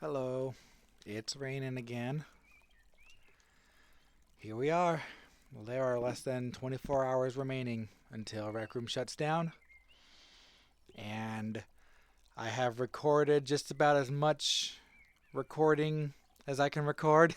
Hello, it's raining again. Here we are. Well, there are less than 24 hours remaining until Rec Room shuts down, and I have recorded just about as much recording as I can record.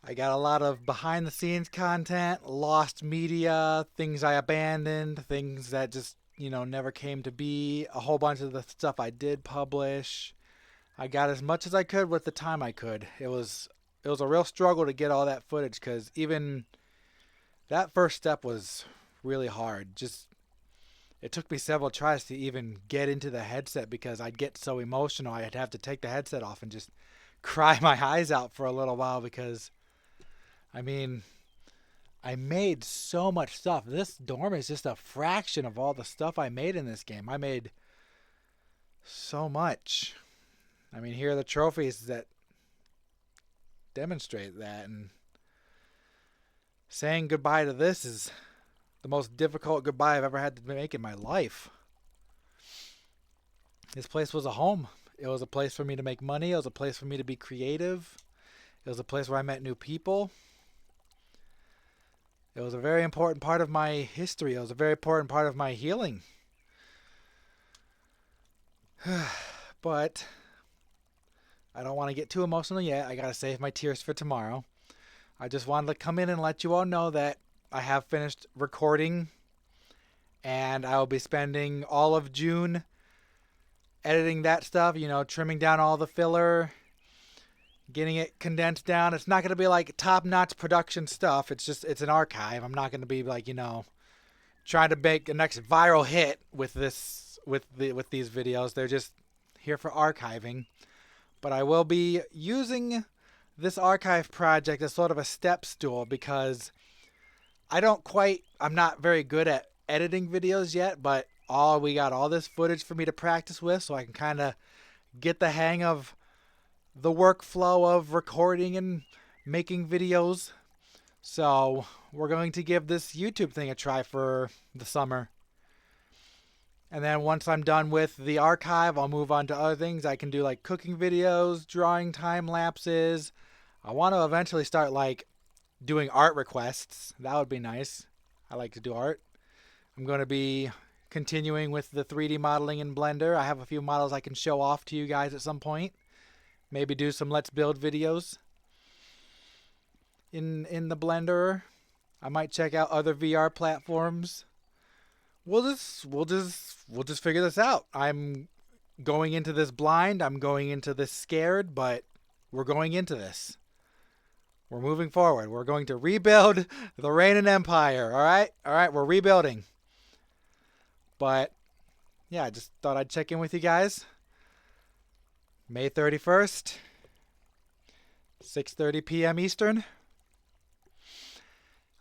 I got a lot of behind the scenes content, lost media, things I abandoned, things that just, never came to be, a whole bunch of the stuff I did publish. I got as much as I could with the time I could. It was a real struggle to get all that footage cuz even that first step was really hard. Just it took me several tries to even get into the headset because I'd get so emotional I'd have to take the headset off and just cry my eyes out for a little while because I mean, I made so much stuff. This dorm is just a fraction of all the stuff I made in this game. I made so much. I mean, here are the trophies that demonstrate that. And saying goodbye to this is the most difficult goodbye I've ever had to make in my life. This place was a home. It was a place for me to make money. It was a place for me to be creative. It was a place where I met new people. It was a very important part of my history. It was a very important part of my healing. But I don't want to get too emotional yet. I got to save my tears for tomorrow. I just wanted to come in and let you all know that I have finished recording and I will be spending all of June editing that stuff, trimming down all the filler, getting it condensed down. It's not going to be like top-notch production stuff. It's an archive. I'm not going to be like, trying to make a next viral hit with these videos. They're just here for archiving. But I will be using this archive project as sort of a step stool because I'm not very good at editing videos yet, but we got all this footage for me to practice with so I can kind of get the hang of the workflow of recording and making videos. So we're going to give this YouTube thing a try for the summer. And then once I'm done with the archive, I'll move on to other things. I can do like cooking videos, drawing time lapses. I want to eventually start like doing art requests. That would be nice. I like to do art. I'm going to be continuing with the 3D modeling in Blender. I have a few models I can show off to you guys at some point. Maybe do some Let's Build videos in the Blender. I might check out other VR platforms. We'll just figure this out. I'm going into this blind. I'm going into this scared, but we're going into this. We're moving forward. We're going to rebuild the Ranen Empire. All right. We're rebuilding. But yeah, I just thought I'd check in with you guys. May 31st, 6:30 p.m. Eastern.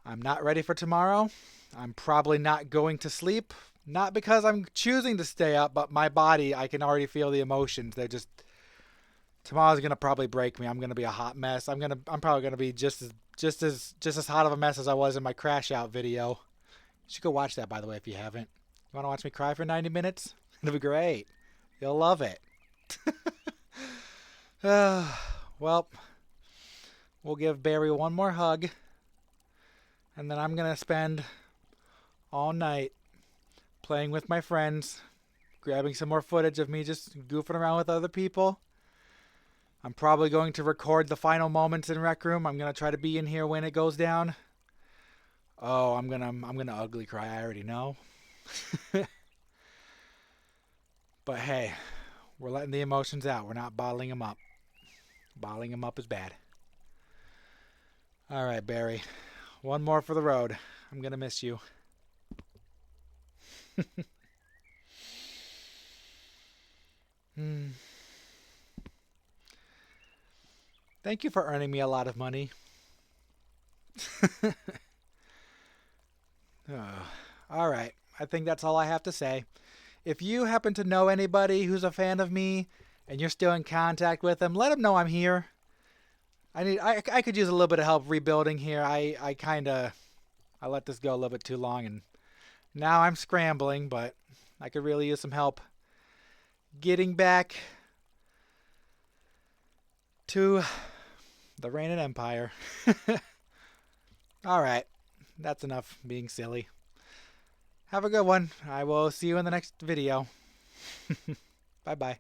I'm not ready for tomorrow. I'm probably not going to sleep. Not because I'm choosing to stay up, but my body, I can already feel the emotions. Tomorrow's gonna probably break me. I'm gonna be a hot mess. I'm probably gonna be just as hot of a mess as I was in my crash out video. You should go watch that, by the way, if you haven't. You wanna watch me cry for 90 minutes? It'll be great. You'll love it. Well, we'll give Barry one more hug, and then I'm gonna spend all night playing with my friends, grabbing some more footage of me just goofing around with other people. I'm probably going to record the final moments in Rec Room. I'm gonna try to be in here when it goes down. Oh, I'm gonna ugly cry. I already know. But hey, we're letting the emotions out. We're not bottling them up. Bottling them up is bad. All right, Barry. One more for the road. I'm gonna miss you. Thank you for earning me a lot of money. All right. I think that's all I have to say. If you happen to know anybody who's a fan of me and you're still in contact with them, let them know I'm here. I could use a little bit of help rebuilding here. I let this go a little bit too long and now I'm scrambling, but I could really use some help getting back to the Ranen Empire. Alright, that's enough being silly. Have a good one. I will see you in the next video. Bye-bye.